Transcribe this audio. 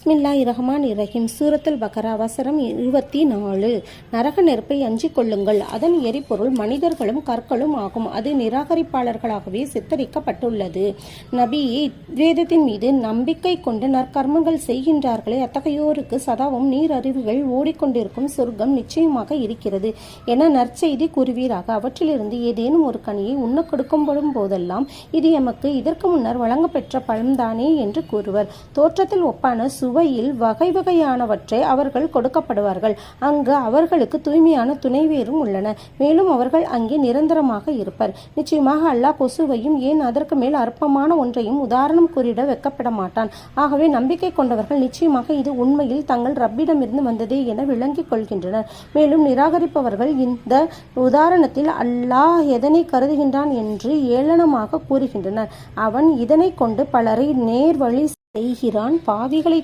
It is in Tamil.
பிஸ்மில்லாஹிர்ரஹ்மானிர்ரஹீம். சூரத்துல் பக்ரா வசனம் 24. நரக நெருப்பை அஞ்சிக் கொள்ளுங்கள், அதன் எரிபொருள் மனிதர்களும் கற்களும் ஆகும், அது நிராகரிப்பாளர்களாகவே சித்தரிக்கப்பட்டுள்ளது. நபியே, வேதத்தின் மீது நம்பிக்கை கொண்டு நற்கர்மங்கள் செய்கின்றார்களே, அத்தகையோருக்கு சதாவும் நீரருவிகள் ஓடிக்கொண்டிருக்கும் சொர்க்கம் நிச்சயமாக இருக்கிறது என நற்செய்தி கூறுவீராக. அவற்றிலிருந்து ஏதேனும் ஒரு கனியை உண்ண கொடுக்கப்படும் போதெல்லாம் இது எமக்கு இதற்கு முன்னர் வழங்கப்பெற்ற பழம்தானே என்று கூறுவர். தோற்றத்தில் ஒப்பான சுவையில் வகை வகையானவற்றை அவர்கள் கொடுக்கப்படுவார்கள். அங்கு அவர்களுக்கு தூய்மையான துணைவேரும் உள்ளன. மேலும் அவர்கள் அங்கே நிரந்தரமாக இருப்பர். நிச்சயமாக அல்லாஹ் கொசுவையும் ஏன் அதற்கு மேல் அற்பமான ஒன்றையும் உதாரணம் கூறிட வெக்கப்பட மாட்டான். ஆகவே நம்பிக்கை கொண்டவர்கள் நிச்சயமாக இது உண்மையில் தங்கள் ரப்பிடமிருந்து வந்ததே என விளங்கிக் கொள்கின்றனர். மேலும் நிராகரிப்பவர்கள் இந்த உதாரணத்தில் அல்லாஹ் எதனை கருதுகின்றான் என்று ஏளனமாக கூறுகின்றனர். அவன் இதனை கொண்டு பலரை நேர்வழி செய்கிறான். பாவிகளை